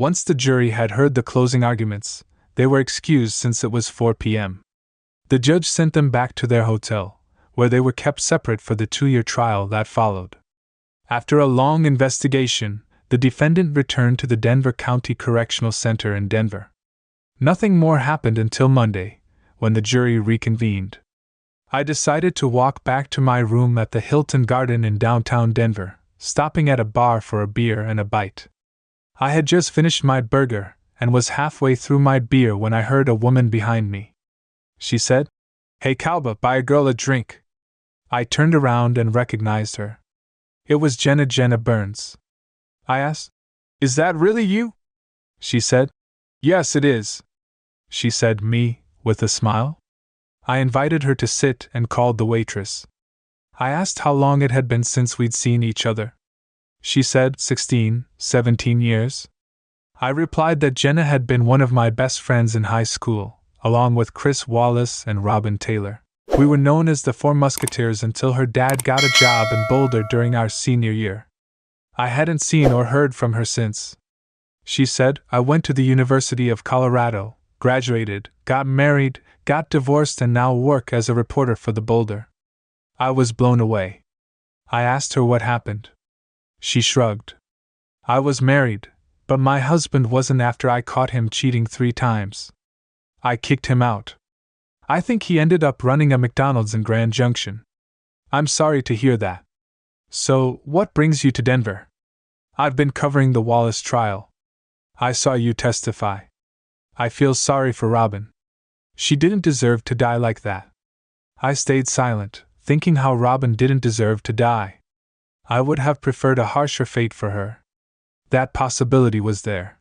Once the jury had heard the closing arguments, they were excused since it was 4 p.m. The judge sent them back to their hotel, where they were kept separate for the 2-year trial that followed. After a long investigation, the defendant returned to the Denver County Correctional Center in Denver. Nothing more happened until Monday, when the jury reconvened. I decided to walk back to my room at the Hilton Garden in downtown Denver, stopping at a bar for a beer and a bite. I had just finished my burger and was halfway through my beer when I heard a woman behind me. She said, "Hey Calba, buy a girl a drink." I turned around and recognized her. It was Jenna Burns. I asked, "Is that really you?" She said, "Yes, it is." She said me, with a smile. I invited her to sit and called the waitress. I asked how long it had been since we'd seen each other. She said 16, 17 years. I replied that Jenna had been one of my best friends in high school, along with Chris Wallace and Robin Taylor. We were known as the Four Musketeers until her dad got a job in Boulder during our senior year. I hadn't seen or heard from her since. She said, "I went to the University of Colorado, graduated, got married, got divorced, and now work as a reporter for the Boulder." I was blown away. I asked her what happened. She shrugged. "I was married, but my husband wasn't after I caught him cheating 3 times. I kicked him out. I think he ended up running a McDonald's in Grand Junction." "I'm sorry to hear that. So, what brings you to Denver?" "I've been covering the Wallace trial. I saw you testify. I feel sorry for Robin. She didn't deserve to die like that." I stayed silent, thinking how Robin didn't deserve to die. I would have preferred a harsher fate for her. That possibility was there.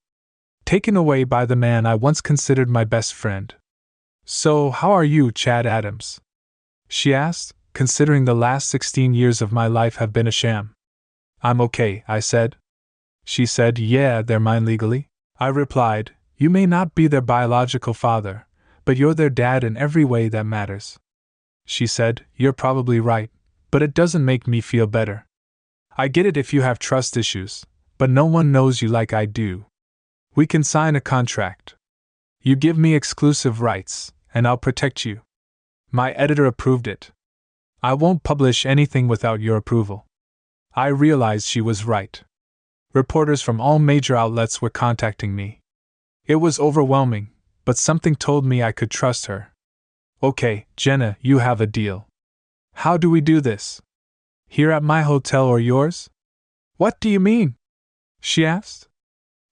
Taken away by the man I once considered my best friend. "So, how are you, Chad Adams?" she asked, considering the last 16 years of my life have been a sham. "I'm okay," I said. She said, "Yeah, they're mine legally." I replied, "You may not be their biological father, but you're their dad in every way that matters." She said, "You're probably right, but it doesn't make me feel better. I get it if you have trust issues, but no one knows you like I do. We can sign a contract. You give me exclusive rights, and I'll protect you." My editor approved it. "I won't publish anything without your approval." I realized she was right. Reporters from all major outlets were contacting me. It was overwhelming, but something told me I could trust her. "Okay, Jenna, you have a deal. How do we do this? Here at my hotel or yours?" "What do you mean?" she asked.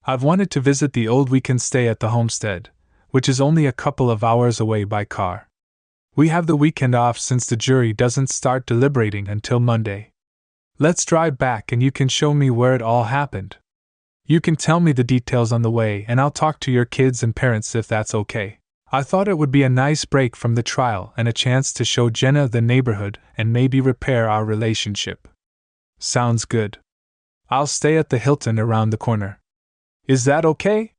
"I've wanted to visit the old weekend stay at the homestead, which is only a couple of hours away by car. We have the weekend off since the jury doesn't start deliberating until Monday. Let's drive back and you can show me where it all happened. You can tell me the details on the way and I'll talk to your kids and parents if that's okay." I thought it would be a nice break from the trial and a chance to show Jenna the neighborhood and maybe repair our relationship. "Sounds good. I'll stay at the Hilton around the corner. Is that okay?"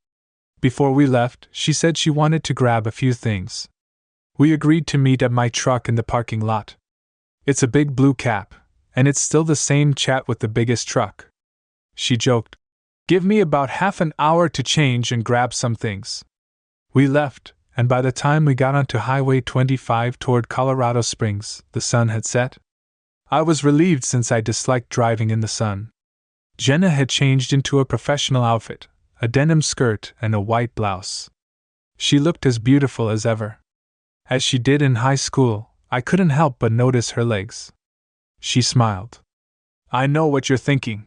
Before we left, she said she wanted to grab a few things. We agreed to meet at my truck in the parking lot. It's a big blue cab, and it's still the same chat with the biggest truck. She joked, "Give me about half an hour to change and grab some things." We left, and by the time we got onto Highway 25 toward Colorado Springs, the sun had set. I was relieved since I disliked driving in the sun. Jenna had changed into a professional outfit, a denim skirt and a white blouse. She looked as beautiful as ever. As she did in high school, I couldn't help but notice her legs. She smiled. "I know what you're thinking.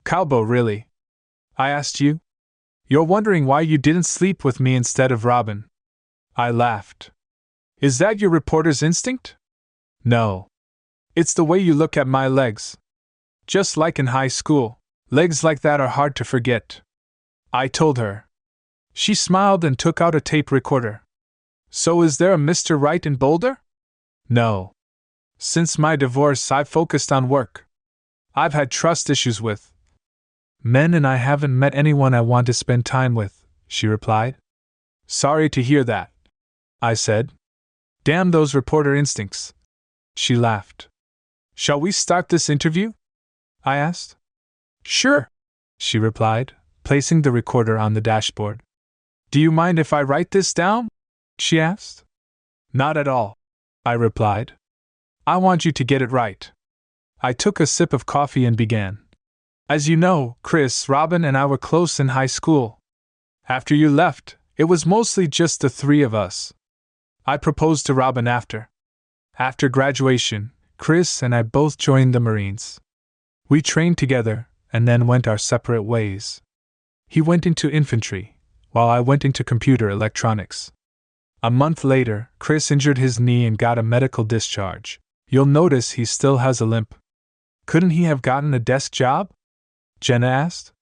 Calbo, really? I asked you? You're wondering why you didn't sleep with me instead of Robin." I laughed. "Is that your reporter's instinct?" "No. It's the way you look at my legs. Just like in high school, legs like that are hard to forget," I told her. She smiled and took out a tape recorder. "So is there a Mr. Wright in Boulder?" "No. Since my divorce, I've focused on work. I've had trust issues with men and I haven't met anyone I want to spend time with," she replied. "Sorry to hear that," I said. "Damn those reporter instincts." She laughed. "Shall we start this interview?" I asked. "Sure," she replied, placing the recorder on the dashboard. Do you mind if I write this down? She asked. Not at all, I replied. I want you to get it right. I took a sip of coffee and began. As you know, Chris, Robin, and I were close in high school. After you left, it was mostly just the three of us. I proposed to Robin after. After graduation, Chris and I both joined the Marines. We trained together and then went our separate ways. He went into infantry, while I went into computer electronics. A month later, Chris injured his knee and got a medical discharge. You'll notice he still has a limp. Couldn't he have gotten a desk job? Jenna asked.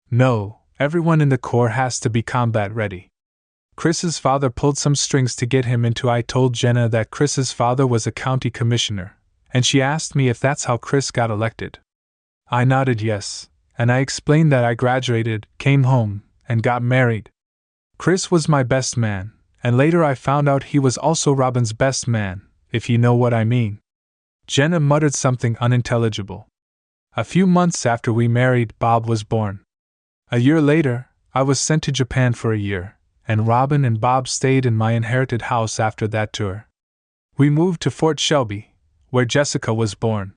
No, everyone in the Corps has to be combat ready. Chris's father pulled some strings to get him into. I told Jenna that Chris's father was a county commissioner, and she asked me if that's how Chris got elected. I nodded yes, and I explained that I graduated, came home, and got married. Chris was my best man, and later I found out he was also Robin's best man, if you know what I mean. Jenna muttered something unintelligible. A few months after we married, Bob was born. A year later, I was sent to Japan for a year, and Robin and Bob stayed in my inherited house after that tour. We moved to Fort Shelby, where Jessica was born.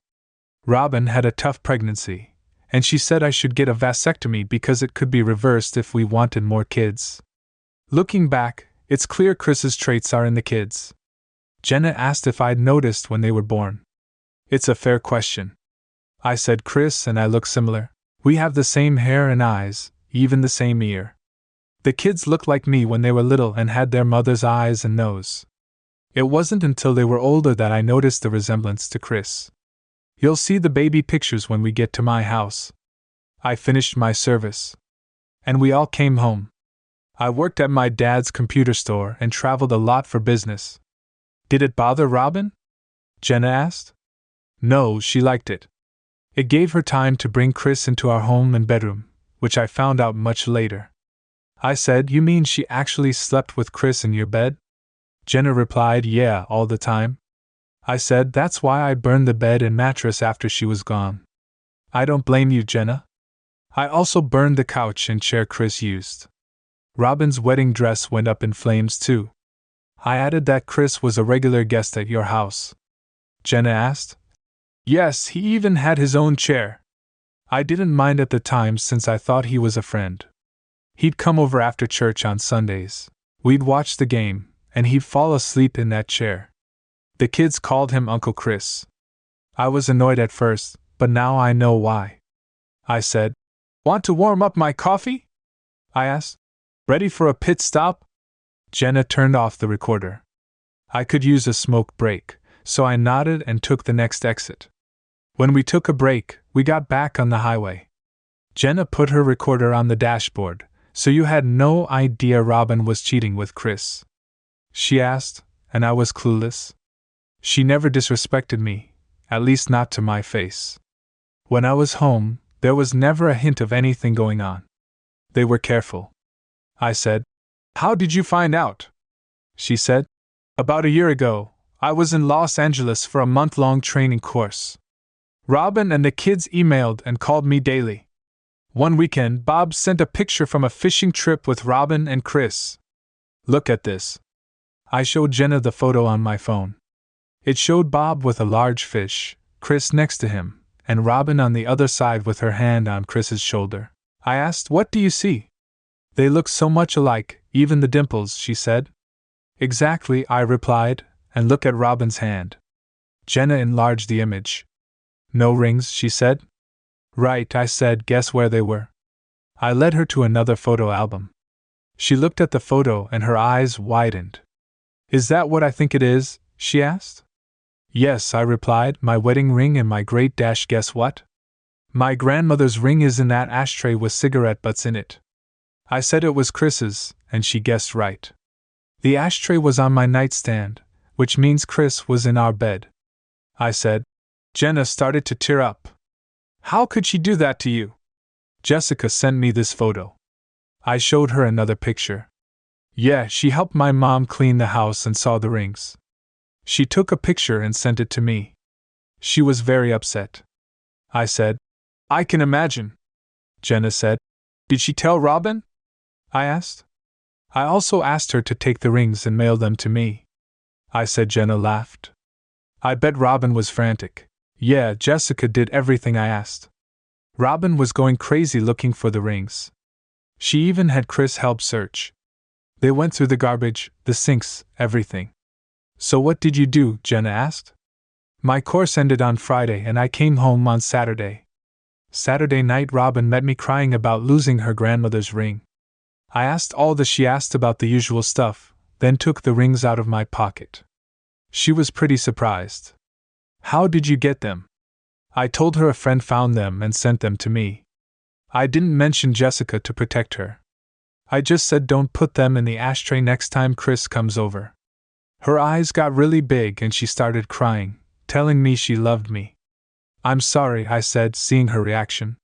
Robin had a tough pregnancy, and she said I should get a vasectomy because it could be reversed if we wanted more kids. Looking back, it's clear Chris's traits are in the kids. Jenna asked if I'd noticed when they were born. It's a fair question. I said Chris and I look similar. We have the same hair and eyes, even the same ear. The kids looked like me when they were little and had their mother's eyes and nose. It wasn't until they were older that I noticed the resemblance to Chris. You'll see the baby pictures when we get to my house. I finished my service. And we all came home. I worked at my dad's computer store and traveled a lot for business. Did it bother Robin? Jenna asked. No, she liked it. It gave her time to bring Chris into our home and bedroom, which I found out much later. I said, You mean she actually slept with Chris in your bed? Jenna replied, Yeah, all the time. I said, That's why I burned the bed and mattress after she was gone. I don't blame you, Jenna. I also burned the couch and chair Chris used. Robin's wedding dress went up in flames too. I added that Chris was a regular guest at your house. Jenna asked. Yes, he even had his own chair. I didn't mind at the time since I thought he was a friend. He'd come over after church on Sundays. We'd watch the game, and he'd fall asleep in that chair. The kids called him Uncle Chris. I was annoyed at first, but now I know why. I said, Want to warm up my coffee? I asked. Ready for a pit stop? Jenna turned off the recorder. I could use a smoke break, so I nodded and took the next exit. When we took a break, we got back on the highway. Jenna put her recorder on the dashboard. So you had no idea Robin was cheating with Chris? She asked, and I was clueless. She never disrespected me, at least not to my face. When I was home, there was never a hint of anything going on. They were careful. I said, How did you find out? She said, About a year ago, I was in Los Angeles for a month-long training course. Robin and the kids emailed and called me daily. One weekend, Bob sent a picture from a fishing trip with Robin and Chris. Look at this. I showed Jenna the photo on my phone. It showed Bob with a large fish, Chris next to him, and Robin on the other side with her hand on Chris's shoulder. I asked, What do you see? They look so much alike, even the dimples, she said. Exactly, I replied, and look at Robin's hand. Jenna enlarged the image. No rings, she said. Right, I said, guess where they were? I led her to another photo album. She looked at the photo and her eyes widened. Is that what I think it is? She asked. Yes, I replied, my wedding ring and my great dash. Guess what? My grandmother's ring is in that ashtray with cigarette butts in it. I said it was Chris's, and she guessed right. The ashtray was on my nightstand, which means Chris was in our bed. I said. Jenna started to tear up. How could she do that to you? Jessica sent me this photo. I showed her another picture. Yeah, she helped my mom clean the house and saw the rings. She took a picture and sent it to me. She was very upset. I said, I can imagine. Jenna said, Did she tell Robin? I asked. I also asked her to take the rings and mail them to me, I said. Jenna laughed. I bet Robin was frantic. Yeah, Jessica did everything I asked. Robin was going crazy looking for the rings. She even had Chris help search. They went through the garbage, the sinks, everything. So what did you do? Jenna asked. My course ended on Friday and I came home on Saturday. Saturday night Robin met me crying about losing her grandmother's ring. I asked all that she asked about the usual stuff, then took the rings out of my pocket. She was pretty surprised. How did you get them? I told her a friend found them and sent them to me. I didn't mention Jessica to protect her. I just said don't put them in the ashtray next time Chris comes over. Her eyes got really big and she started crying, telling me she loved me. I'm sorry, I said, seeing her reaction.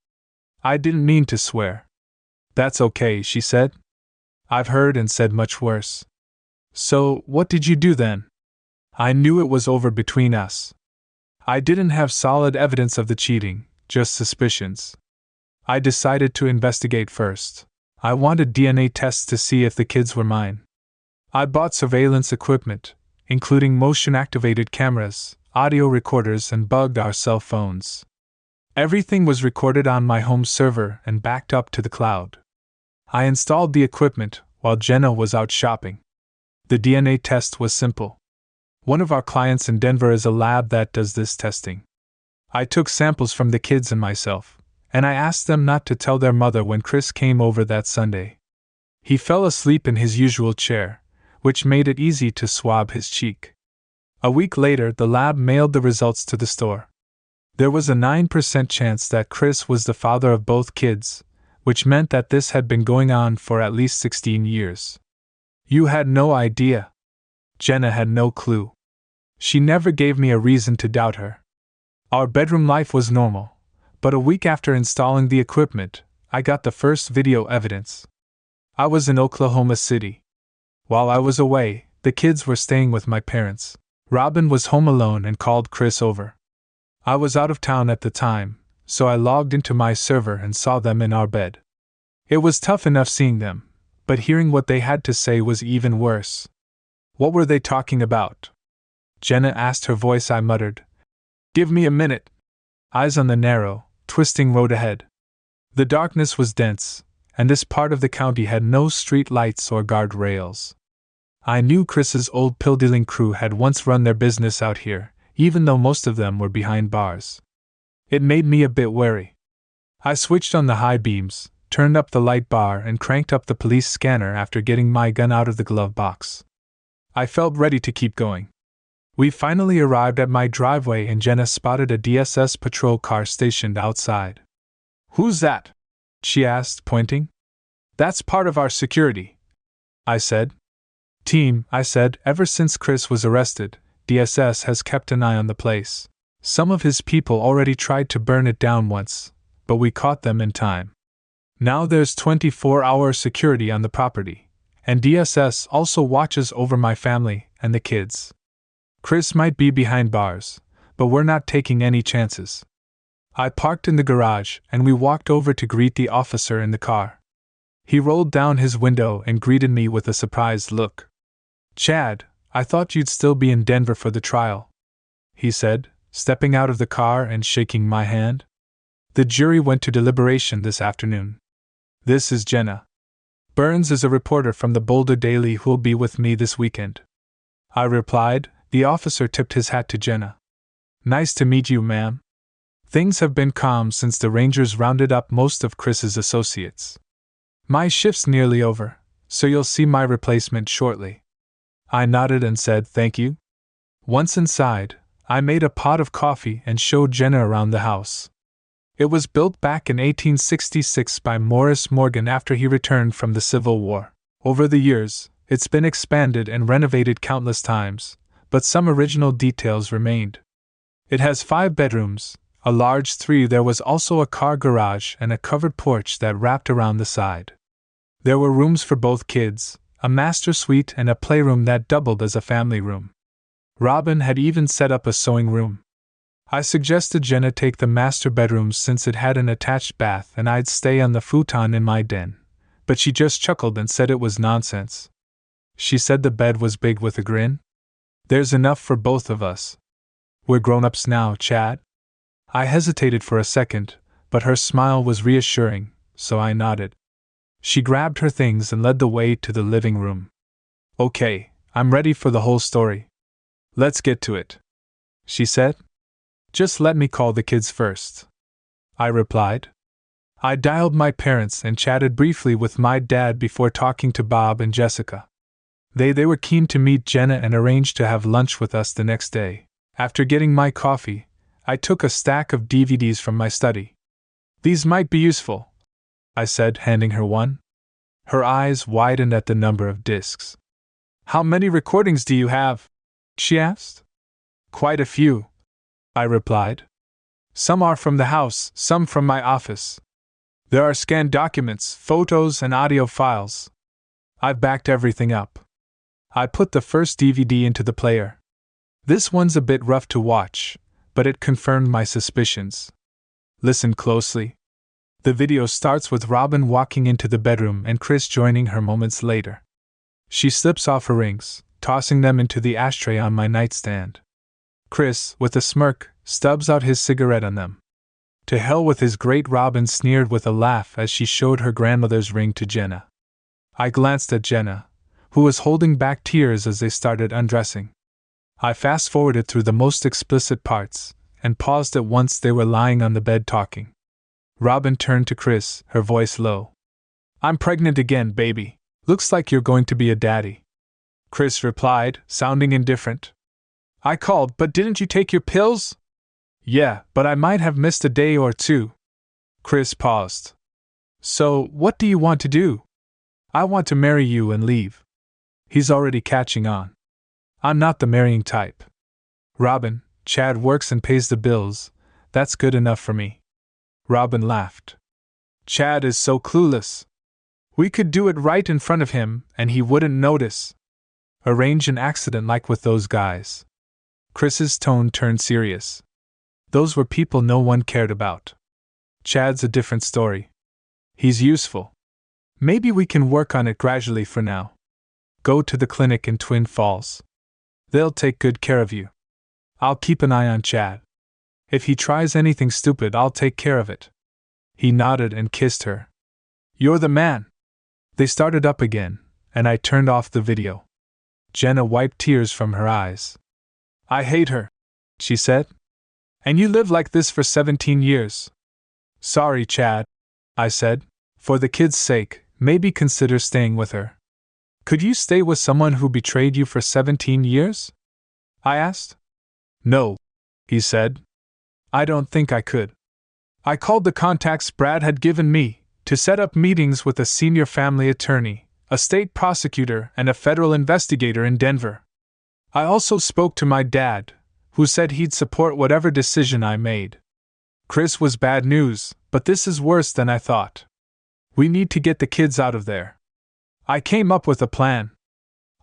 I didn't mean to swear. That's okay, she said. I've heard and said much worse. So, what did you do then? I knew it was over between us. I didn't have solid evidence of the cheating, just suspicions. I decided to investigate first. I wanted DNA tests to see if the kids were mine. I bought surveillance equipment, including motion-activated cameras, audio recorders, and bugged our cell phones. Everything was recorded on my home server and backed up to the cloud. I installed the equipment while Jenna was out shopping. The DNA test was simple. One of our clients in Denver is a lab that does this testing. I took samples from the kids and myself, and I asked them not to tell their mother when Chris came over that Sunday. He fell asleep in his usual chair, which made it easy to swab his cheek. A week later, the lab mailed the results to the store. There was a 9% chance that Chris was the father of both kids, which meant that this had been going on for at least 16 years. You had no idea. Jenna had no clue. She never gave me a reason to doubt her. Our bedroom life was normal, but a week after installing the equipment, I got the first video evidence. I was in Oklahoma City. While I was away, the kids were staying with my parents. Robin was home alone and called Chris over. I was out of town at the time, so I logged into my server and saw them in our bed. It was tough enough seeing them, but hearing what they had to say was even worse. What were they talking about? Jenna asked, her voice. I muttered, "Give me a minute." Eyes on the narrow, twisting road ahead. The darkness was dense, and this part of the county had no street lights or guard rails. I knew Chris's old pill-dealing crew had once run their business out here, even though most of them were behind bars. It made me a bit wary. I switched on the high beams, turned up the light bar, and cranked up the police scanner after getting my gun out of the glove box. I felt ready to keep going. We finally arrived at my driveway and Jenna spotted a DSS patrol car stationed outside. "Who's that?" she asked, pointing. "That's part of our security," I said. "Team," I said. "Ever since Chris was arrested, DSS has kept an eye on the place. Some of his people already tried to burn it down once, but we caught them in time. Now there's 24-hour security on the property, and DSS also watches over my family and the kids. Chris might be behind bars, but we're not taking any chances." I parked in the garage and we walked over to greet the officer in the car. He rolled down his window and greeted me with a surprised look. "Chad, I thought you'd still be in Denver for the trial," he said, stepping out of the car and shaking my hand. "The jury went to deliberation this afternoon. This is Jenna. Burns is a reporter from the Boulder Daily who'll be with me this weekend," I replied. The officer tipped his hat to Jenna. "Nice to meet you, ma'am." Things have been calm since the Rangers rounded up most of Chris's associates. "My shift's nearly over, so you'll see my replacement shortly." I nodded and said thank you. Once inside, I made a pot of coffee and showed Jenna around the house. It was built back in 1866 by Morris Morgan after he returned from the Civil War. Over the years, it's been expanded and renovated countless times, but some original details remained. It has 5 bedrooms, a large 3. There was also a car garage and a covered porch that wrapped around the side. There were rooms for both kids, a master suite and a playroom that doubled as a family room. Robin had even set up a sewing room. I suggested Jenna take the master bedroom since it had an attached bath and I'd stay on the futon in my den, but she just chuckled and said it was nonsense. She said the bed was big with a grin. There's enough for both of us. We're grown-ups now, Chad. I hesitated for a second, but her smile was reassuring, so I nodded. She grabbed her things and led the way to the living room. Okay, I'm ready for the whole story. Let's get to it, she said. Just let me call the kids first, I replied. I dialed my parents and chatted briefly with my dad before talking to Bob and Jessica. They were keen to meet Jenna and arranged to have lunch with us the next day. After getting my coffee, I took a stack of DVDs from my study. These might be useful, I said, handing her one. Her eyes widened at the number of discs. How many recordings do you have? She asked. Quite a few, I replied. Some are from the house, some from my office. There are scanned documents, photos, and audio files. I've backed everything up. I put the first DVD into the player. This one's a bit rough to watch, but it confirmed my suspicions. Listen closely. The video starts with Robin walking into the bedroom and Chris joining her moments later. She slips off her rings, tossing them into the ashtray on my nightstand. Chris, with a smirk, stubs out his cigarette on them. To hell with his great, Robin sneered with a laugh as she showed her grandmother's ring to Jenna. I glanced at Jenna, who was holding back tears as they started undressing. I fast-forwarded through the most explicit parts, and paused at once they were lying on the bed talking. Robin turned to Chris, her voice low. I'm pregnant again, baby. Looks like you're going to be a daddy. Chris replied, sounding indifferent. I called, but didn't you take your pills? Yeah, but I might have missed a day or two. Chris paused. So, what do you want to do? I want to marry you and leave. He's already catching on. I'm not the marrying type. Robin, Chad works and pays the bills. That's good enough for me. Robin laughed. Chad is so clueless. We could do it right in front of him, and he wouldn't notice. Arrange an accident like with those guys. Chris's tone turned serious. Those were people no one cared about. Chad's a different story. He's useful. Maybe we can work on it gradually for now. Go to the clinic in Twin Falls. They'll take good care of you. I'll keep an eye on Chad. If he tries anything stupid, I'll take care of it. He nodded and kissed her. You're the man. They started up again, and I turned off the video. Jenna wiped tears from her eyes. I hate her, she said. And you live like this for 17 years. Sorry, Chad, I said. For the kid's sake, maybe consider staying with her. Could you stay with someone who betrayed you for 17 years? I asked. No, he said. I don't think I could. I called the contacts Brad had given me to set up meetings with a senior family attorney, a state prosecutor, and a federal investigator in Denver. I also spoke to my dad, who said he'd support whatever decision I made. Chris was bad news, but this is worse than I thought. We need to get the kids out of there. I came up with a plan.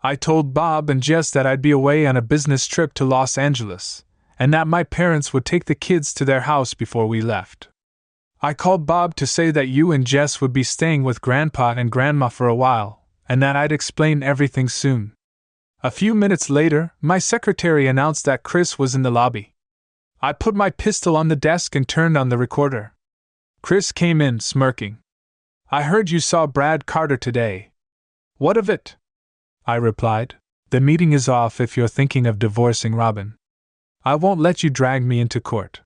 I told Bob and Jess that I'd be away on a business trip to Los Angeles, and that my parents would take the kids to their house before we left. I called Bob to say that you and Jess would be staying with Grandpa and Grandma for a while, and that I'd explain everything soon. A few minutes later, my secretary announced that Chris was in the lobby. I put my pistol on the desk and turned on the recorder. Chris came in, smirking. I heard you saw Brad Carter today. What of it? I replied. The meeting is off if you're thinking of divorcing Robin. I won't let you drag me into court.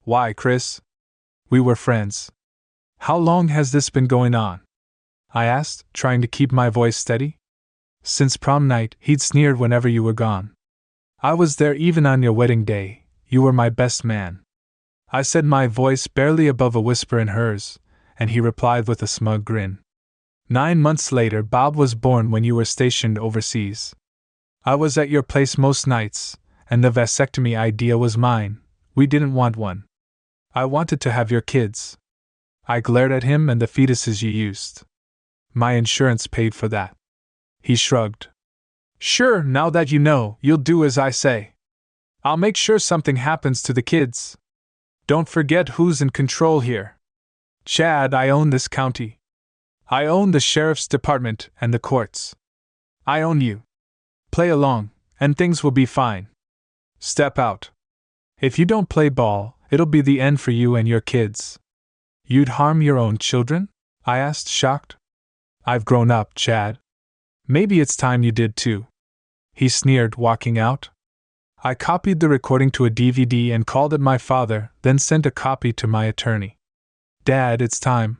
Why, Chris? We were friends. How long has this been going on? I asked, trying to keep my voice steady. Since prom night, he'd sneered whenever you were gone. I was there even on your wedding day. You were my best man. I said, my voice barely above a whisper in hers, and he replied with a smug grin. 9 months later, Bob was born when you were stationed overseas. I was at your place most nights, and the vasectomy idea was mine. We didn't want one. I wanted to have your kids. I glared at him and the fetuses you used. My insurance paid for that. He shrugged. Sure, now that you know, you'll do as I say. I'll make sure something happens to the kids. Don't forget who's in control here. Chad, I own this county. I own the sheriff's department and the courts. I own you. Play along, and things will be fine. Step out. If you don't play ball, it'll be the end for you and your kids. You'd harm your own children? I asked, shocked. I've grown up, Chad. Maybe it's time you did too. He sneered, walking out. I copied the recording to a DVD and called it my father, then sent a copy to my attorney. Dad, it's time.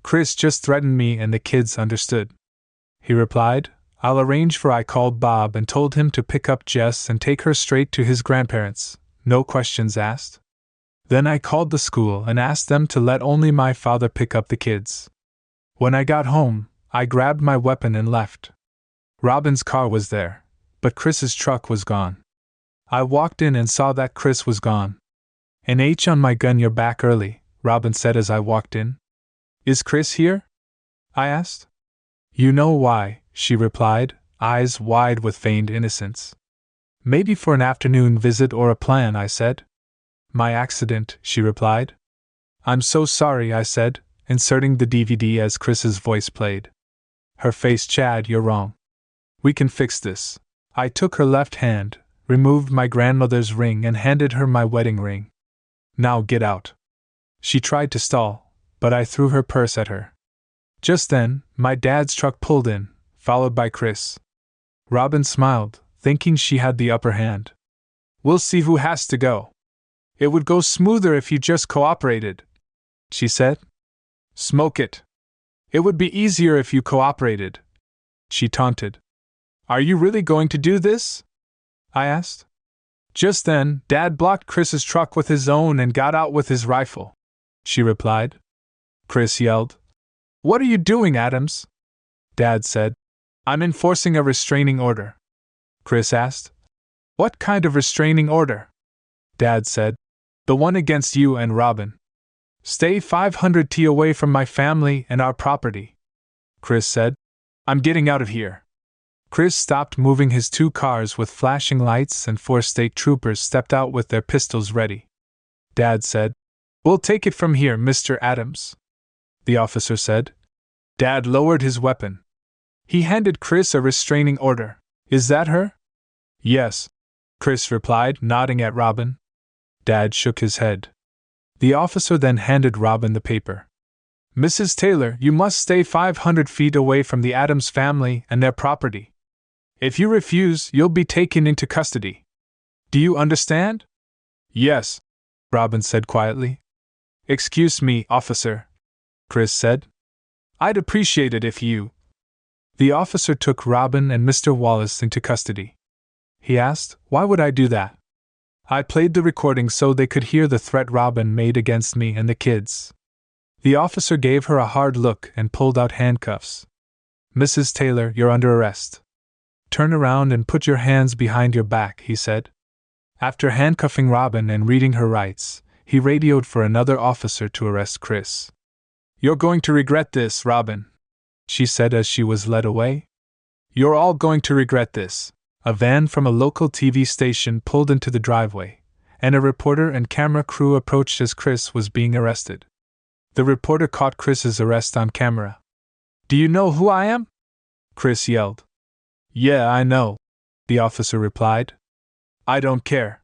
Chris just threatened me and the kids understood. He replied, I'll arrange for. I called Bob and told him to pick up Jess and take her straight to his grandparents, no questions asked. Then I called the school and asked them to let only my father pick up the kids. When I got home, I grabbed my weapon and left. Robin's car was there, but Chris's truck was gone. I walked in and saw that Chris was gone. An H on my gun. You're back early, Robin said as I walked in. Is Chris here? I asked. You know why, she replied, eyes wide with feigned innocence. Maybe for an afternoon visit or a plan, I said. My accident, she replied. I'm so sorry, I said, inserting the DVD as Chris's voice played. Her face. Chad, you're wrong. We can fix this. I took her left hand, removed my grandmother's ring and handed her my wedding ring. Now get out. She tried to stall, but I threw her purse at her. Just then, my dad's truck pulled in, followed by Chris. Robin smiled, thinking she had the upper hand. We'll see who has to go. It would go smoother if you just cooperated, she said. Smoke it. It would be easier if you cooperated, she taunted. Are you really going to do this? I asked. Just then, Dad blocked Chris's truck with his own and got out with his rifle, she replied. Chris yelled. What are you doing, Adams? Dad said. I'm enforcing a restraining order. Chris asked. What kind of restraining order? Dad said. The one against you and Robin. Stay 500 feet away from my family and our property. Chris said. I'm getting out of here. Chris stopped moving his two cars with flashing lights and 4 state troopers stepped out with their pistols ready. Dad said, We'll take it from here, Mr. Adams. The officer said. Dad lowered his weapon. He handed Chris a restraining order. Is that her? Yes, Chris replied, nodding at Robin. Dad shook his head. The officer then handed Robin the paper. Mrs. Taylor, you must stay 500 feet away from the Adams family and their property. If you refuse, you'll be taken into custody. Do you understand? Yes, Robin said quietly. Excuse me, officer, Chris said. I'd appreciate it if you... The officer took Robin and Mr. Wallace into custody. He asked, Why would I do that? I played the recording so they could hear the threat Robin made against me and the kids. The officer gave her a hard look and pulled out handcuffs. Mrs. Taylor, you're under arrest. Turn around and put your hands behind your back, he said. After handcuffing Robin and reading her rights, he radioed for another officer to arrest Chris. You're going to regret this, Robin, she said as she was led away. You're all going to regret this. A van from a local TV station pulled into the driveway, and a reporter and camera crew approached as Chris was being arrested. The reporter caught Chris's arrest on camera. Do you know who I am? Chris yelled. Yeah, I know, the officer replied. I don't care.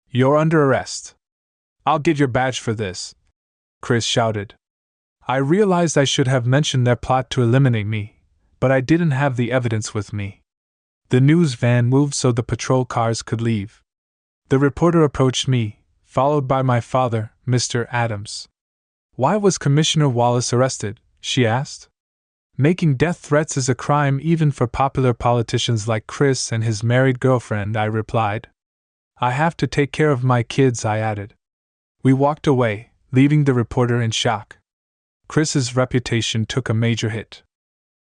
You're under arrest. I'll get your badge for this, Chris shouted. I realized I should have mentioned their plot to eliminate me, but I didn't have the evidence with me. The news van moved so the patrol cars could leave. The reporter approached me, followed by my father, Mr. Adams. Why was Commissioner Wallace arrested? She asked. Making death threats is a crime even for popular politicians like Chris and his married girlfriend, I replied. I have to take care of my kids, I added. We walked away, leaving the reporter in shock. Chris's reputation took a major hit.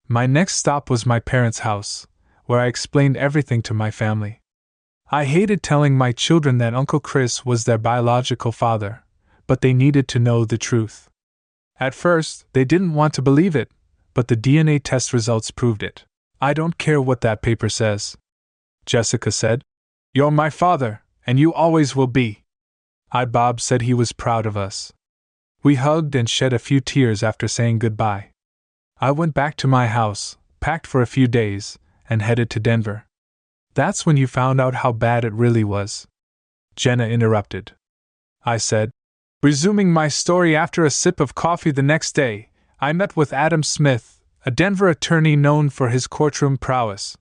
My next stop was my parents' house, where I explained everything to my family. I hated telling my children that Uncle Chris was their biological father, but they needed to know the truth. At first, they didn't want to believe it, but the DNA test results proved it. I don't care what that paper says, Jessica said. You're my father, And you always will be. Bob said he was proud of us. We hugged and shed a few tears after saying goodbye. I went back to my house, packed for a few days, and headed to Denver. That's when you found out how bad it really was. Jenna interrupted. I said, resuming my story after a sip of coffee the next day, I met with Adam Smith, a Denver attorney known for his courtroom prowess.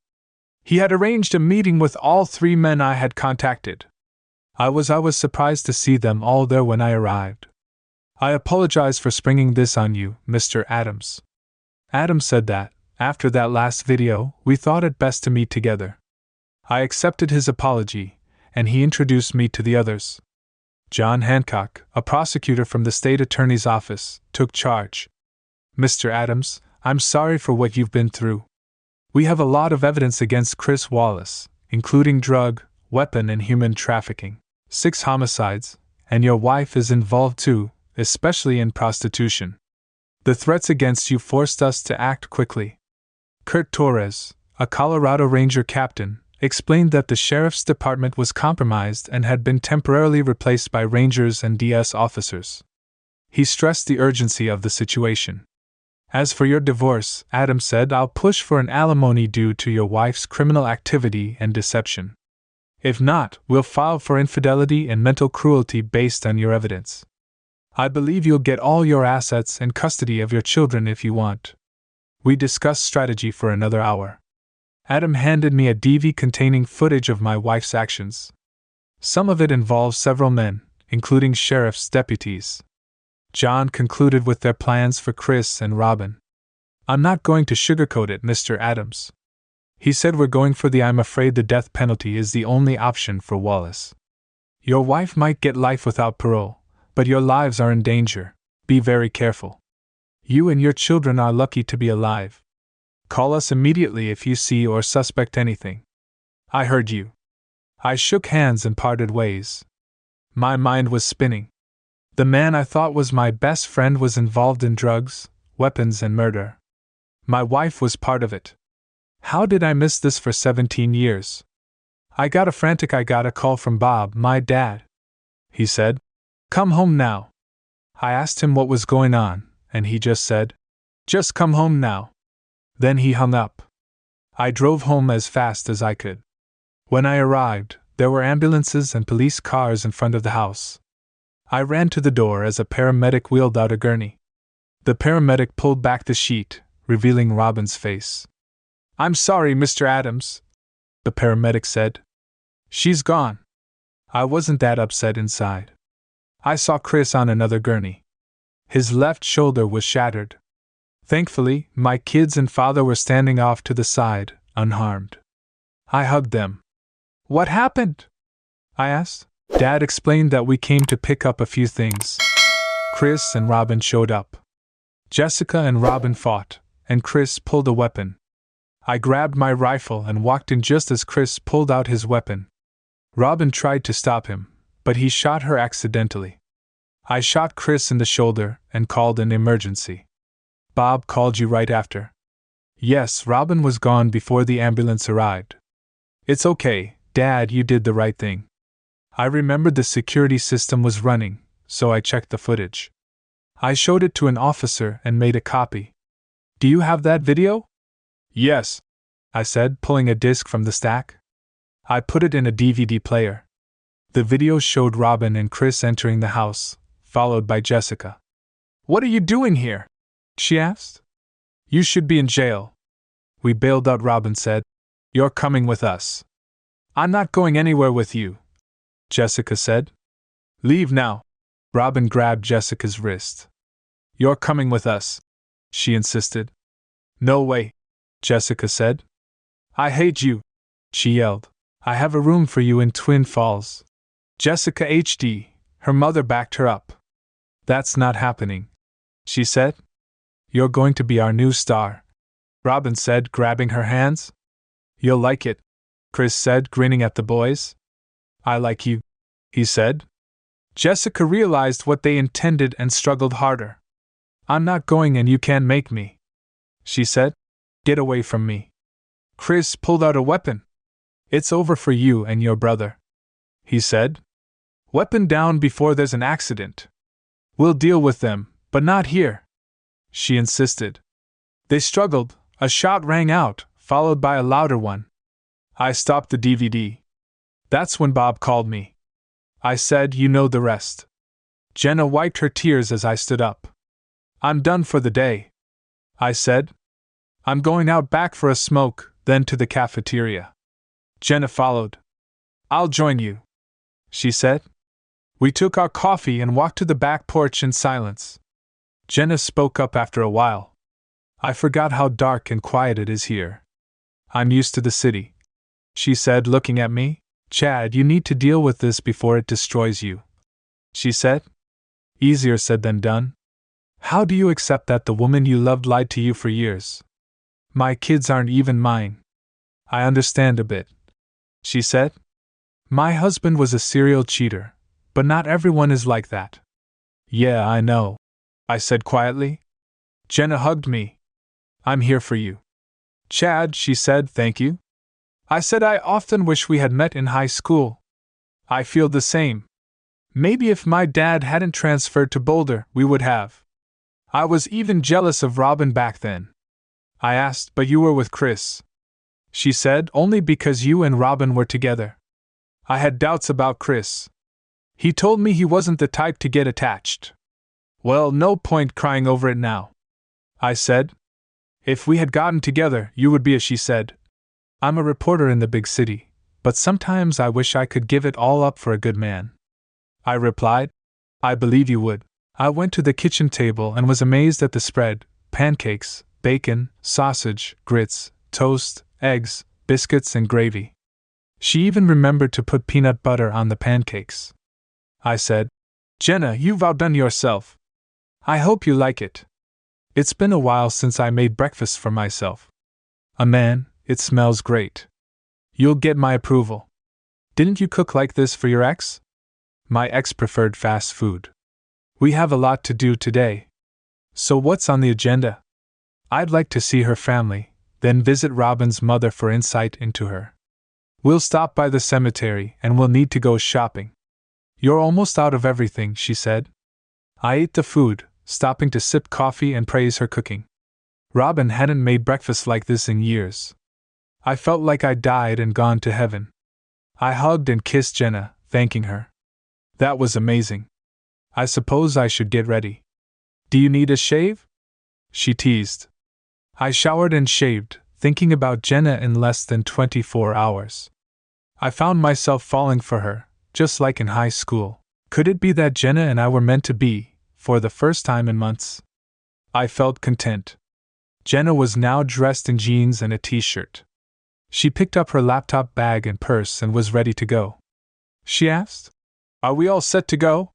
He had arranged a meeting with all 3 men I had contacted. I was surprised to see them all there when I arrived. I apologize for springing this on you, Mr. Adams. Adam said that, after that last video, we thought it best to meet together. I accepted his apology, and he introduced me to the others. John Hancock, a prosecutor from the state attorney's office, took charge. Mr. Adams, I'm sorry for what you've been through. We have a lot of evidence against Chris Wallace, including drug, weapon, and human trafficking, 6 homicides, and your wife is involved too, especially in prostitution. The threats against you forced us to act quickly. Kurt Torres, a Colorado Ranger captain, explained that the sheriff's department was compromised and had been temporarily replaced by Rangers and DS officers. He stressed the urgency of the situation. As for your divorce, Adam said, I'll push for an alimony due to your wife's criminal activity and deception. If not, we'll file for infidelity and mental cruelty based on your evidence. I believe you'll get all your assets and custody of your children if you want. We discussed strategy for another hour. Adam handed me a DV containing footage of my wife's actions. Some of it involves several men, including sheriff's deputies. John concluded with their plans for Chris and Robin. I'm not going to sugarcoat it, Mr. Adams. He said we're going for the I'm afraid the death penalty is the only option for Wallace. Your wife might get life without parole, but your lives are in danger. Be very careful. You and your children are lucky to be alive. Call us immediately if you see or suspect anything. I heard you. I shook hands and parted ways. My mind was spinning. The man I thought was my best friend was involved in drugs, weapons, and murder. My wife was part of it. How did I miss this for 17 years? I got a call from Bob, my dad. He said, "Come home now." I asked him what was going on, and he just said, "Just come home now." Then he hung up. I drove home as fast as I could. When I arrived, there were ambulances and police cars in front of the house. I ran to the door as a paramedic wheeled out a gurney. The paramedic pulled back the sheet, revealing Robin's face. "I'm sorry, Mr. Adams," the paramedic said. "She's gone." I wasn't that upset inside. I saw Chris on another gurney. His left shoulder was shattered. Thankfully, my kids and father were standing off to the side, unharmed. I hugged them. "What happened?" I asked. Dad explained that we came to pick up a few things. Chris and Robin showed up. Jessica and Robin fought, and Chris pulled a weapon. I grabbed my rifle and walked in just as Chris pulled out his weapon. Robin tried to stop him, but he shot her accidentally. I shot Chris in the shoulder and called an emergency. "Bob called you right after?" "Yes, Robin was gone before the ambulance arrived." "It's okay, Dad, you did the right thing." I remembered the security system was running, so I checked the footage. I showed it to an officer and made a copy. "Do you have that video?" "Yes," I said, pulling a disc from the stack. I put it in a DVD player. The video showed Robin and Chris entering the house, followed by Jessica. "What are you doing here?" she asked. "You should be in jail." "We bailed out," Robin said. "You're coming with us." "I'm not going anywhere with you," Jessica said. "Leave now." Robin grabbed Jessica's wrist. "You're coming with us," she insisted. "No way," Jessica said. "I hate you," she yelled. "I have a room for you in Twin Falls." Jessica HD, her mother backed her up. "That's not happening," she said. "You're going to be our new star," Robin said, grabbing her hands. "You'll like it," Chris said, grinning at the boys. "I like you," he said. Jessica realized what they intended and struggled harder. "I'm not going and you can't make me," she said. "Get away from me." Chris pulled out a weapon. "It's over for you and your brother." he said. Weapon down before there's an accident. We'll deal with them, but not here, she insisted. They struggled, a shot rang out, followed by a louder one. I stopped the DVD. That's when Bob called me. I said, you know the rest. Jenna wiped her tears as I stood up. I'm done for the day, I said. I'm going out back for a smoke, then to the cafeteria. Jenna followed. I'll join you, she said. We took our coffee and walked to the back porch in silence. Jenna spoke up after a while. I forgot how dark and quiet it is here. I'm used to the city, she said, looking at me. Chad, you need to deal with this before it destroys you, she said. Easier said than done. How do you accept that the woman you loved lied to you for years? My kids aren't even mine. I understand a bit, she said. My husband was a serial cheater, but not everyone is like that. Yeah, I know, I said quietly. Jenna hugged me. I'm here for you. Chad, she said, thank you. I said I often wish we had met in high school. I feel the same. Maybe if my dad hadn't transferred to Boulder, we would have. I was even jealous of Robin back then. I asked, but you were with Chris. She said, only because you and Robin were together. I had doubts about Chris. He told me he wasn't the type to get attached. Well, no point crying over it now, I said. If we had gotten together, you would be, she said. I'm a reporter in the big city, but sometimes I wish I could give it all up for a good man. I replied. I believe you would. I went to the kitchen table and was amazed at the spread: pancakes, bacon, sausage, grits, toast, eggs, biscuits, and gravy. She even remembered to put peanut butter on the pancakes. I said, Jenna, you've outdone yourself. I hope you like it. It's been a while since I made breakfast for myself. A man, it smells great. You'll get my approval. Didn't you cook like this for your ex? My ex preferred fast food. We have a lot to do today. So what's on the agenda? I'd like to see her family, then visit Robin's mother for insight into her. We'll stop by the cemetery and we'll need to go shopping. You're almost out of everything, she said. I ate the food, stopping to sip coffee and praise her cooking. Robin hadn't made breakfast like this in years. I felt like I'd died and gone to heaven. I hugged and kissed Jenna, thanking her. That was amazing. I suppose I should get ready. Do you need a shave? She teased. I showered and shaved, thinking about Jenna in less than 24 hours. I found myself falling for her, just like in high school. Could it be that Jenna and I were meant to be, for the first time in months? I felt content. Jenna was now dressed in jeans and a t-shirt. She picked up her laptop bag and purse and was ready to go. She asked, Are we all set to go?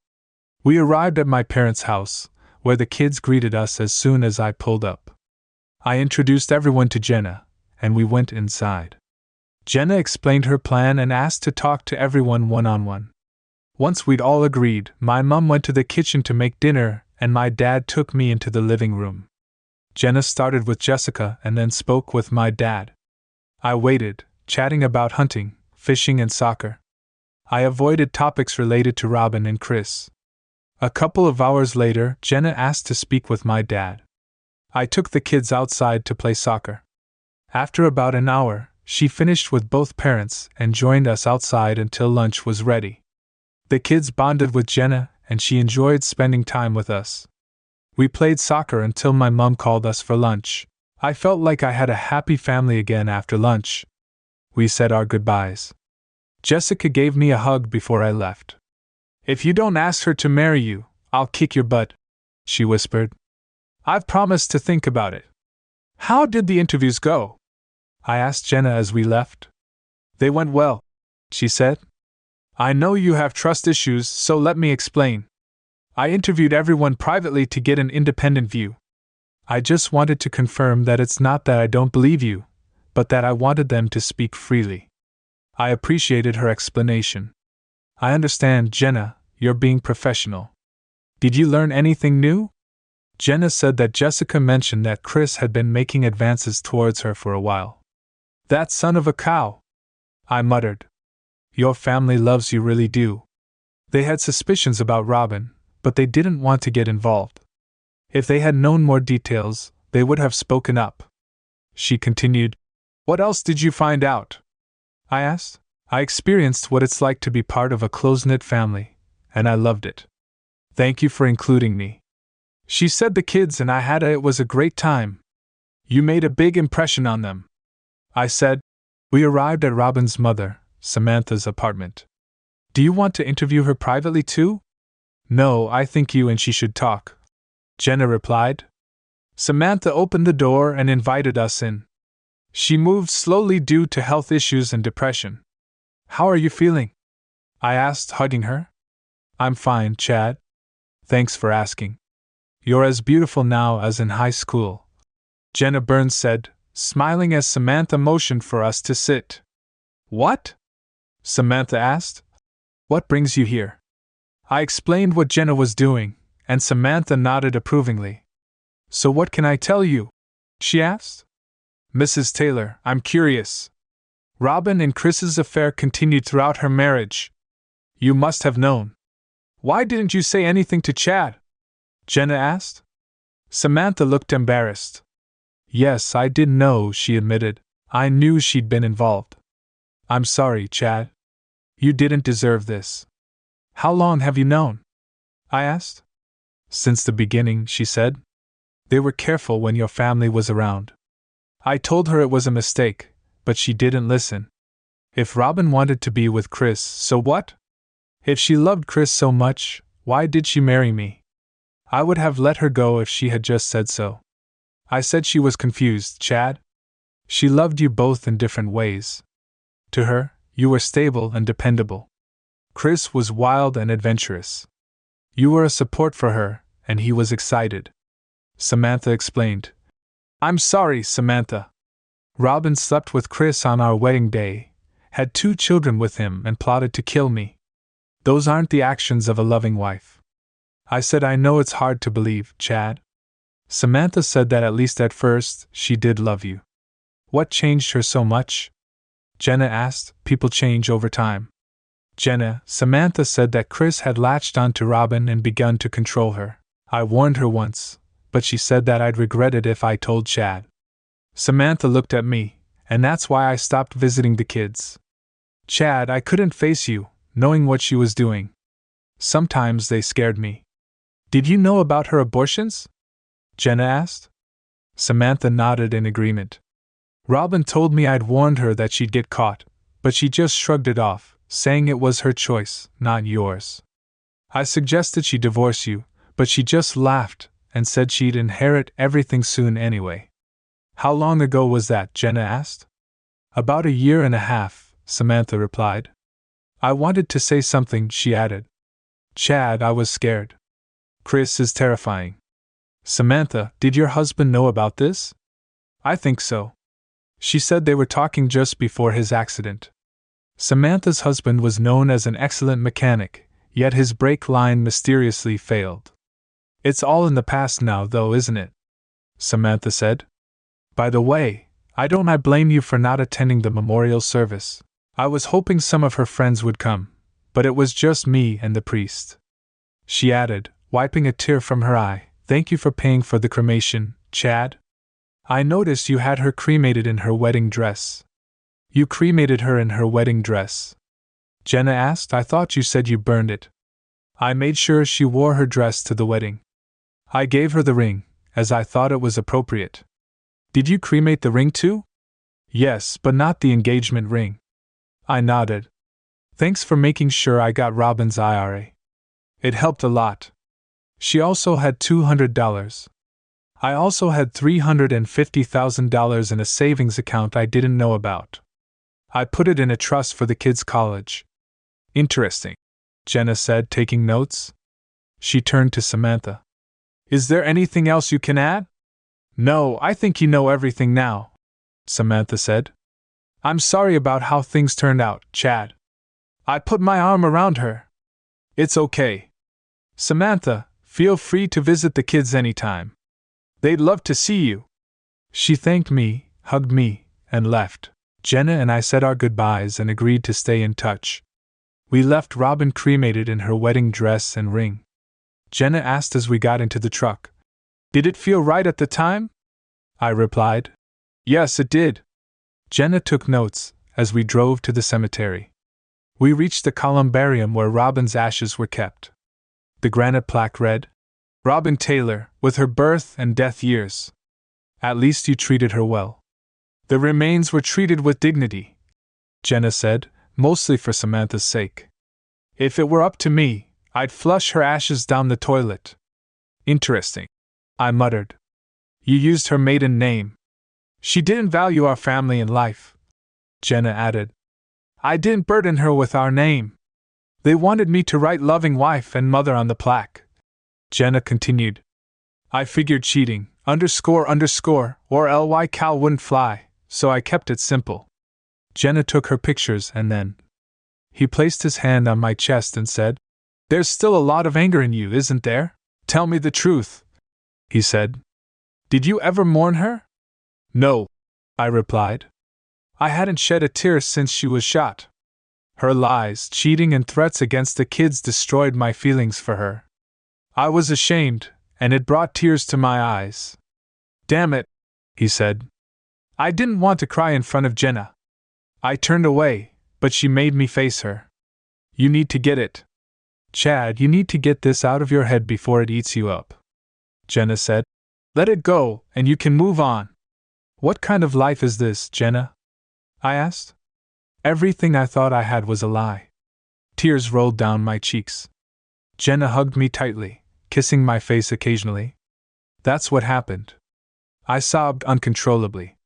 We arrived at my parents' house, where the kids greeted us as soon as I pulled up. I introduced everyone to Jenna, and we went inside. Jenna explained her plan and asked to talk to everyone one-on-one. Once we'd all agreed, my mom went to the kitchen to make dinner, and my dad took me into the living room. Jenna started with Jessica and then spoke with my dad. I waited, chatting about hunting, fishing, and soccer. I avoided topics related to Robin and Chris. A couple of hours later, Jenna asked to speak with my dad. I took the kids outside to play soccer. After about an hour, she finished with both parents and joined us outside until lunch was ready. The kids bonded with Jenna, and she enjoyed spending time with us. We played soccer until my mom called us for lunch. I felt like I had a happy family again after lunch. We said our goodbyes. Jessica gave me a hug before I left. If you don't ask her to marry you, I'll kick your butt, she whispered. I've promised to think about it. How did the interviews go? I asked Jenna as we left. They went well, she said. I know you have trust issues, so let me explain. I interviewed everyone privately to get an independent view. I just wanted to confirm that it's not that I don't believe you, but that I wanted them to speak freely. I appreciated her explanation. I understand, Jenna, you're being professional. Did you learn anything new? Jenna said that Jessica mentioned that Chris had been making advances towards her for a while. That son of a cow, I muttered. Your family loves you, really do. They had suspicions about Robin, but they didn't want to get involved. If they had known more details, they would have spoken up. She continued. What else did you find out? I asked. I experienced what it's like to be part of a close-knit family, and I loved it. Thank you for including me. She said the kids and it was a great time. You made a big impression on them. I said. We arrived at Robin's mother, Samantha's apartment. Do you want to interview her privately too? No, I think you and she should talk, Jenna replied. Samantha opened the door and invited us in. She moved slowly due to health issues and depression. How are you feeling? I asked, hugging her. I'm fine, Chad. Thanks for asking. You're as beautiful now as in high school, Jenna Burns said, smiling as Samantha motioned for us to sit. What? Samantha asked. What brings you here? I explained what Jenna was doing, and Samantha nodded approvingly. So what can I tell you? She asked. Mrs. Taylor, I'm curious. Robin and Chris's affair continued throughout her marriage. You must have known. Why didn't you say anything to Chad? Jenna asked. Samantha looked embarrassed. Yes, I did know, she admitted. I knew she'd been involved. I'm sorry, Chad. You didn't deserve this. How long have you known? I asked. Since the beginning, she said. They were careful when your family was around. I told her it was a mistake, but she didn't listen. If Robin wanted to be with Chris, so what? If she loved Chris so much, why did she marry me? I would have let her go if she had just said so. I said she was confused, Chad. She loved you both in different ways. To her, you were stable and dependable. Chris was wild and adventurous. You were a support for her, and he was excited. Samantha explained. I'm sorry, Samantha. Robin slept with Chris on our wedding day, had 2 children with him, and plotted to kill me. Those aren't the actions of a loving wife. I said I know it's hard to believe, Chad. Samantha said that at least at first, she did love you. What changed her so much? Jenna asked. People change over time. Jenna, Samantha said that Chris had latched onto Robin and begun to control her. I warned her once, but she said that I'd regret it if I told Chad. Samantha looked at me, and that's why I stopped visiting the kids. Chad, I couldn't face you, knowing what she was doing. Sometimes they scared me. Did you know about her abortions? Jenna asked. Samantha nodded in agreement. Robin told me I'd warned her that she'd get caught, but she just shrugged it off, saying it was her choice, not yours. I suggested she divorce you, but she just laughed and said she'd inherit everything soon anyway. How long ago was that? Jenna asked. About 1.5 years, Samantha replied. I wanted to say something, she added. Chad, I was scared. Chris is terrifying. Samantha, did your husband know about this? I think so. She said they were talking just before his accident. Samantha's husband was known as an excellent mechanic, yet his brake line mysteriously failed. It's all in the past now, though, isn't it? Samantha said. By the way, I blame you for not attending the memorial service. I was hoping some of her friends would come, but it was just me and the priest. She added, wiping a tear from her eye, thank you for paying for the cremation, Chad. I noticed you had her cremated in her wedding dress. You cremated her in her wedding dress? Jenna asked. I thought you said you burned it. I made sure she wore her dress to the wedding. I gave her the ring, as I thought it was appropriate. Did you cremate the ring too? Yes, but not the engagement ring. I nodded. Thanks for making sure I got Robin's IRA. It helped a lot. She also had $200. I also had $350,000 in a savings account I didn't know about. I put it in a trust for the kids' college. Interesting, Jenna said, taking notes. She turned to Samantha. Is there anything else you can add? No, I think you know everything now, Samantha said. I'm sorry about how things turned out, Chad. I put my arm around her. It's okay. Samantha, feel free to visit the kids anytime. They'd love to see you. She thanked me, hugged me, and left. Jenna and I said our goodbyes and agreed to stay in touch. We left Robin cremated in her wedding dress and ring. Jenna asked as we got into the truck. Did it feel right at the time? I replied. Yes, it did. Jenna took notes as we drove to the cemetery. We reached the columbarium where Robin's ashes were kept. The granite plaque read, Robin Taylor, with her birth and death years. At least you treated her well. The remains were treated with dignity, Jenna said, mostly for Samantha's sake. If it were up to me, I'd flush her ashes down the toilet. Interesting, I muttered. You used her maiden name. She didn't value our family and life, Jenna added. I didn't burden her with our name. They wanted me to write loving wife and mother on the plaque, Jenna continued. I figured cheating, or ly Cal wouldn't fly, so I kept it simple. Jenna took her pictures and then he placed his hand on my chest and said, There's still a lot of anger in you, isn't there? Tell me the truth, he said. Did you ever mourn her? No, I replied. I hadn't shed a tear since she was shot. Her lies, cheating, and threats against the kids destroyed my feelings for her. I was ashamed, and it brought tears to my eyes. Damn it, he said. I didn't want to cry in front of Jenna. I turned away, but she made me face her. You need to get it. Chad, you need to get this out of your head before it eats you up, Jenna said. Let it go, and you can move on. What kind of life is this, Jenna? I asked. Everything I thought I had was a lie. Tears rolled down my cheeks. Jenna hugged me tightly, kissing my face occasionally. That's what happened. I sobbed uncontrollably.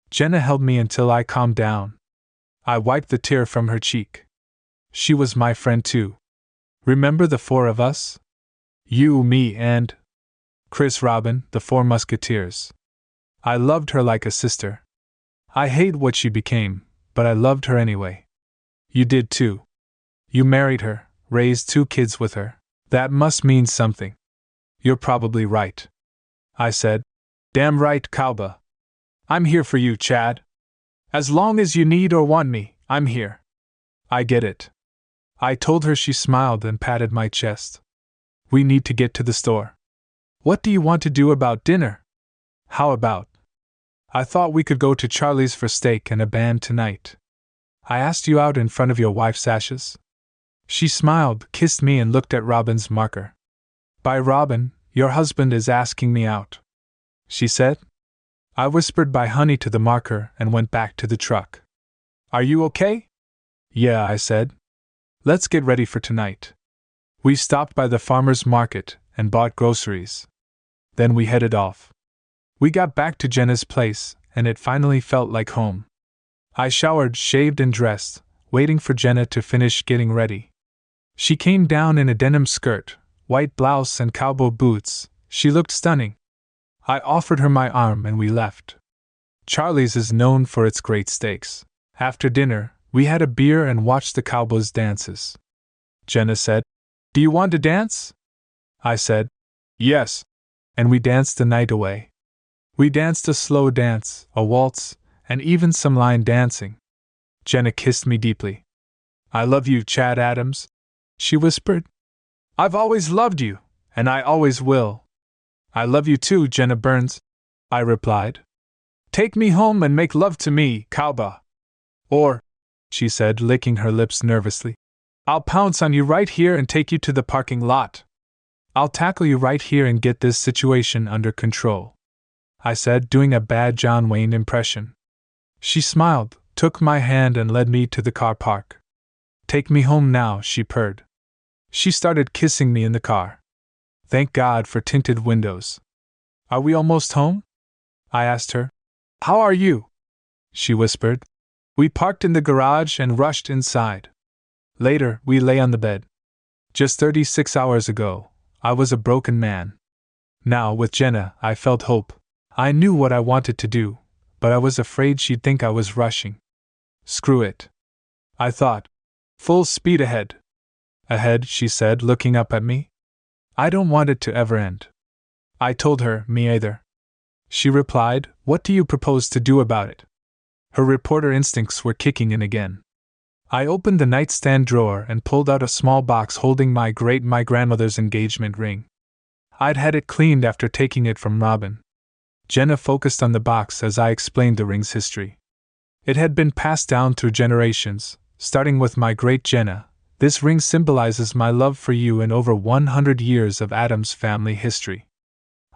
Jenna held me until I calmed down. I wiped the tear from her cheek. She was my friend too. Remember the four of us? You, me, and Chris Robin, the four musketeers. I loved her like a sister. I hate what she became, but I loved her anyway. You did too. You married her, raised 2 kids with her. That must mean something. You're probably right, I said. Damn right, Kalba. I'm here for you, Chad. As long as you need or want me, I'm here. I get it. I told her. She smiled and patted my chest. We need to get to the store. What do you want to do about dinner? How about? I thought we could go to Charlie's for steak and a band tonight. I asked you out in front of your wife's ashes. She smiled, kissed me, and looked at Robin's marker. By Robin, your husband is asking me out, she said. I whispered by honey to the marker and went back to the truck. Are you okay? Yeah, I said. Let's get ready for tonight. We stopped by the farmer's market and bought groceries. Then we headed off. We got back to Jenna's place, and it finally felt like home. I showered, shaved, and dressed, waiting for Jenna to finish getting ready. She came down in a denim skirt, white blouse, and cowboy boots. She looked stunning. I offered her my arm and we left. Charlie's is known for its great steaks. After dinner, we had a beer and watched the cowboys' dances. Jenna said, Do you want to dance? I said, Yes. And we danced the night away. We danced a slow dance, a waltz, and even some line dancing. Jenna kissed me deeply. I love you, Chad Adams, she whispered. I've always loved you, and I always will. I love you too, Jenna Burns, I replied. Take me home and make love to me, Kalba. Or, she said, licking her lips nervously, I'll pounce on you right here and take you to the parking lot. I'll tackle you right here and get this situation under control, I said, doing a bad John Wayne impression. She smiled, took my hand, and led me to the car park. Take me home now, she purred. She started kissing me in the car. Thank God for tinted windows. Are we almost home? I asked her. How are you? She whispered. We parked in the garage and rushed inside. Later, we lay on the bed. Just 36 hours ago, I was a broken man. Now, with Jenna, I felt hope. I knew what I wanted to do, but I was afraid she'd think I was rushing. Screw it, I thought. Full speed ahead. Ahead, she said, looking up at me. I don't want it to ever end. I told her, me either. She replied, What do you propose to do about it? Her reporter instincts were kicking in again. I opened the nightstand drawer and pulled out a small box holding my grandmother's engagement ring. I'd had it cleaned after taking it from Robin. Jenna focused on the box as I explained the ring's history. It had been passed down through generations, starting with my great Jenna. This ring symbolizes my love for you and over 100 years of Adam's family history.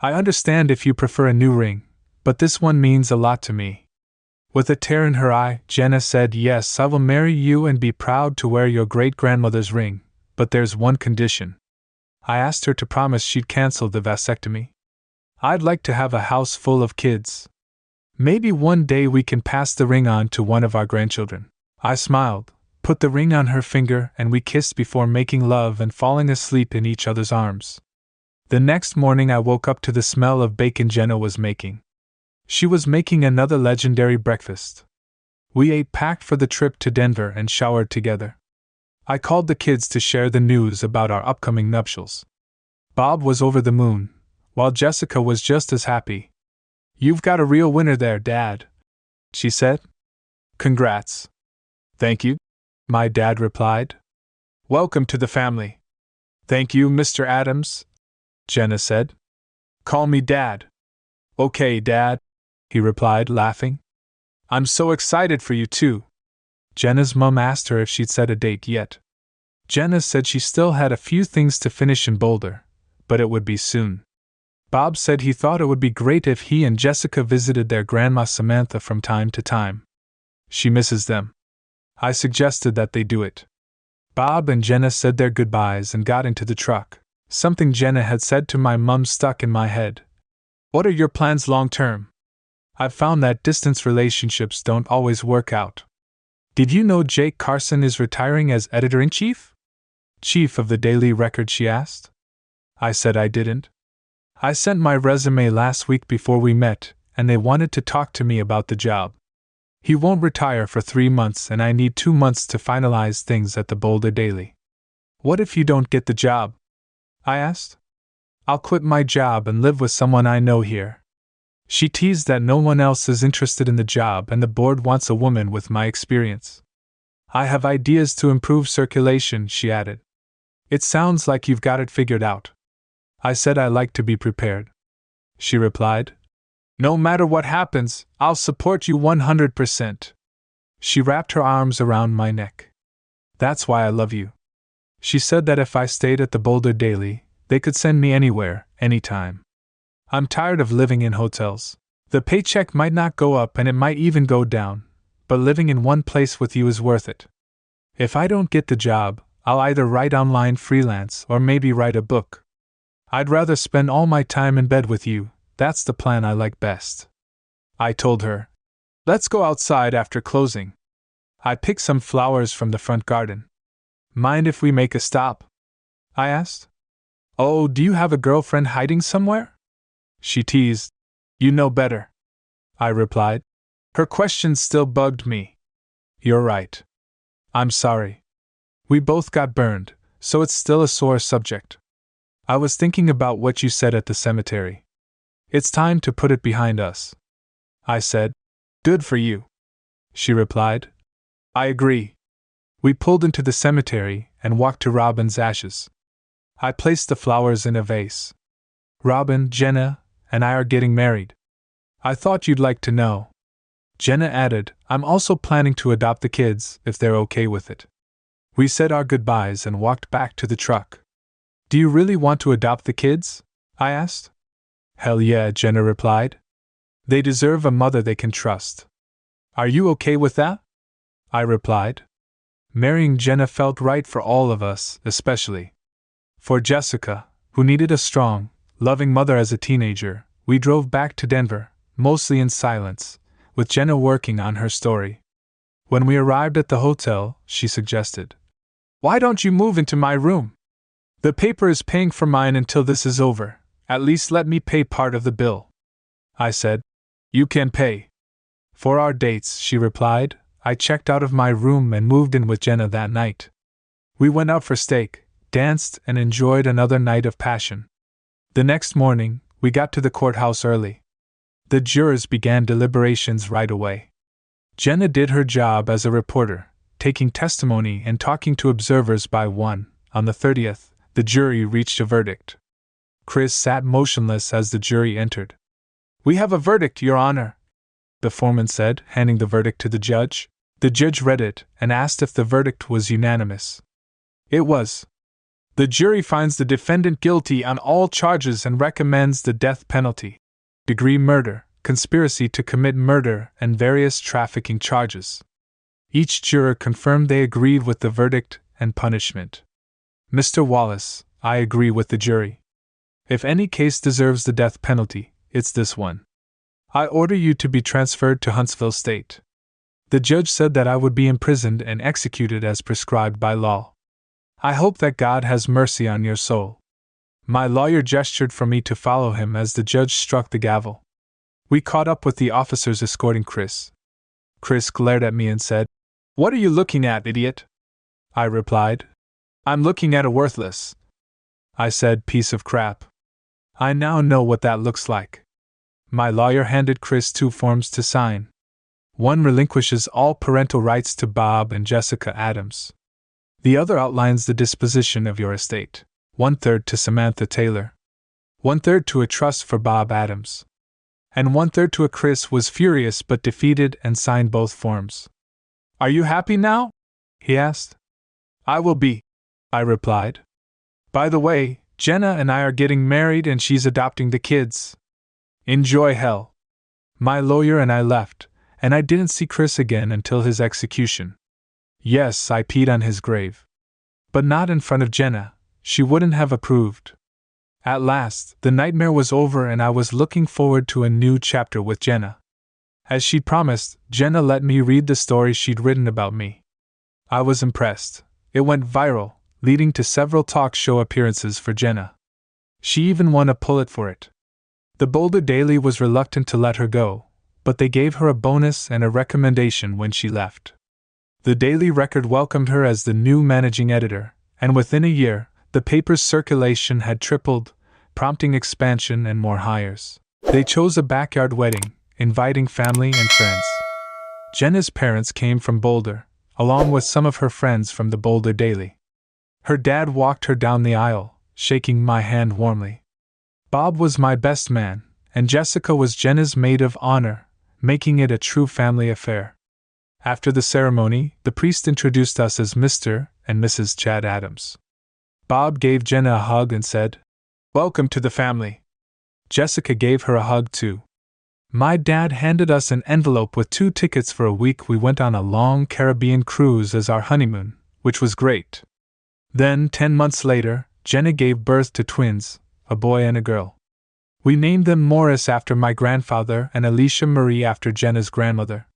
I understand if you prefer a new ring, but this one means a lot to me. With a tear in her eye, Jenna said, "Yes, I will marry you and be proud to wear your great-grandmother's ring, but there's one condition." I asked her to promise she'd cancel the vasectomy. "I'd like to have a house full of kids. Maybe one day we can pass the ring on to one of our grandchildren." I smiled, put the ring on her finger, and we kissed before making love and falling asleep in each other's arms. The next morning I woke up to the smell of bacon Jenna was making. She was making another legendary breakfast. We ate, packed for the trip to Denver, and showered together. I called the kids to share the news about our upcoming nuptials. Bob was over the moon, while Jessica was just as happy. "You've got a real winner there, Dad," she said. "Congrats." "Thank you," my dad replied. "Welcome to the family." "Thank you, Mr. Adams," Jenna said. "Call me Dad." "Okay, Dad," he replied, laughing. "I'm so excited for you too." Jenna's mum asked her if she'd set a date yet. Jenna said she still had a few things to finish in Boulder, but it would be soon. Bob said he thought it would be great if he and Jessica visited their grandma Samantha from time to time. She misses them. I suggested that they do it. Bob and Jenna said their goodbyes and got into the truck. Something Jenna had said to my mum stuck in my head. "What are your plans long term?" I've found that distance relationships don't always work out. "Did you know Jake Carson is retiring as editor-in-chief?" "Chief of the Daily Record?" she asked. I said I didn't. I sent my resume last week before we met, and they wanted to talk to me about the job. He won't retire for 3 months, and I need 2 months to finalize things at the Boulder Daily. "What if you don't get the job?" I asked. "I'll quit my job and live with someone I know here." She teased that no one else is interested in the job and the board wants a woman with my experience. "I have ideas to improve circulation," she added. "It sounds like you've got it figured out." I said I like to be prepared. She replied, "No matter what happens, I'll support you 100%. She wrapped her arms around my neck. "That's why I love you." She said that if I stayed at the Boulder Daily, they could send me anywhere, anytime. "I'm tired of living in hotels. The paycheck might not go up and it might even go down, but living in one place with you is worth it. If I don't get the job, I'll either write online freelance or maybe write a book. I'd rather spend all my time in bed with you. That's the plan I like best." I told her, "Let's go outside after closing." I picked some flowers from the front garden. "Mind if we make a stop?" I asked. "Oh, do you have a girlfriend hiding somewhere?" She teased. "You know better," I replied. Her question still bugged me. "You're right. I'm sorry. We both got burned, so it's still a sore subject. I was thinking about what you said at the cemetery. It's time to put it behind us." I said. "Good for you," she replied. "I agree." We pulled into the cemetery and walked to Robin's ashes. I placed the flowers in a vase. "Robin, Jenna, and I are getting married. I thought you'd like to know." Jenna added, "I'm also planning to adopt the kids, if they're okay with it." We said our goodbyes and walked back to the truck. "Do you really want to adopt the kids?" I asked. "Hell yeah," Jenna replied. "They deserve a mother they can trust." "Are you okay with that?" I replied. Marrying Jenna felt right for all of us, especially for Jessica, who needed a strong, loving mother as a teenager. We drove back to Denver, mostly in silence, with Jenna working on her story. When we arrived at the hotel, she suggested, "Why don't you move into my room? The paper is paying for mine until this is over. At least let me pay part of the bill." I said, "You can pay for our dates," she replied. I checked out of my room and moved in with Jenna that night. We went out for steak, danced, and enjoyed another night of passion. The next morning, we got to the courthouse early. The jurors began deliberations right away. Jenna did her job as a reporter, taking testimony and talking to observers by one. On the 30th, the jury reached a verdict. Chris sat motionless as the jury entered. "We have a verdict, Your Honor," the foreman said, handing the verdict to the judge. The judge read it and asked if the verdict was unanimous. It was. "The jury finds the defendant guilty on all charges and recommends the death penalty. Degree murder, conspiracy to commit murder, and various trafficking charges." Each juror confirmed they agreed with the verdict and punishment. "Mr. Wallace, I agree with the jury. If any case deserves the death penalty, it's this one. I order you to be transferred to Huntsville State." The judge said that I would be imprisoned and executed as prescribed by law. "I hope that God has mercy on your soul." My lawyer gestured for me to follow him as the judge struck the gavel. We caught up with the officers escorting Chris. Chris glared at me and said, "What are you looking at, idiot?" I replied, "I'm looking at a worthless," I said, "piece of crap. I now know what that looks like." My lawyer handed Chris 2 forms to sign. One relinquishes all parental rights to Bob and Jessica Adams. The other outlines the disposition of your estate. 1/3 to Samantha Taylor. 1/3 to a trust for Bob Adams. And 1/3 to a Chris was furious but defeated and signed both forms. "Are you happy now?" he asked. "I will be," I replied. "By the way, Jenna and I are getting married and she's adopting the kids. Enjoy hell." My lawyer and I left, and I didn't see Chris again until his execution. Yes, I peed on his grave. But not in front of Jenna. She wouldn't have approved. At last, the nightmare was over and I was looking forward to a new chapter with Jenna. As she'd promised, Jenna let me read the story she'd written about me. I was impressed. It went viral, leading to several talk show appearances for Jenna. She even won a Pulitzer for it. The Boulder Daily was reluctant to let her go, but they gave her a bonus and a recommendation when she left. The Daily Record welcomed her as the new managing editor, and within a year, the paper's circulation had tripled, prompting expansion and more hires. They chose a backyard wedding, inviting family and friends. Jenna's parents came from Boulder, along with some of her friends from the Boulder Daily. Her dad walked her down the aisle, shaking my hand warmly. Bob was my best man, and Jessica was Jenna's maid of honor, making it a true family affair. After the ceremony, the priest introduced us as Mr. and Mrs. Chad Adams. Bob gave Jenna a hug and said, "Welcome to the family." Jessica gave her a hug too. My dad handed us an envelope with 2 tickets for a week. We went on a long Caribbean cruise as our honeymoon, which was great. Then, 10 months later, Jenna gave birth to twins, a boy and a girl. We named them Morris after my grandfather and Alicia Marie after Jenna's grandmother.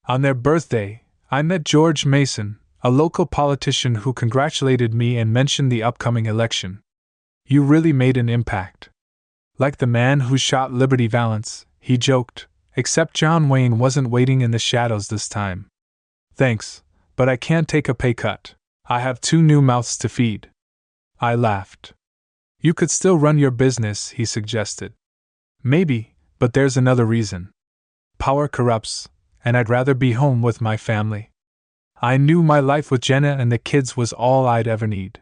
On their birthday, I met George Mason, a local politician who congratulated me and mentioned the upcoming election. "You really made an impact. Like the man who shot Liberty Valance," he joked, "except John Wayne wasn't waiting in the shadows this time." "Thanks, but I can't take a pay cut. I have 2 new mouths to feed." I laughed. "You could still run your business," he suggested. "Maybe, but there's another reason. Power corrupts, and I'd rather be home with my family. I knew my life with Jenna and the kids was all I'd ever need.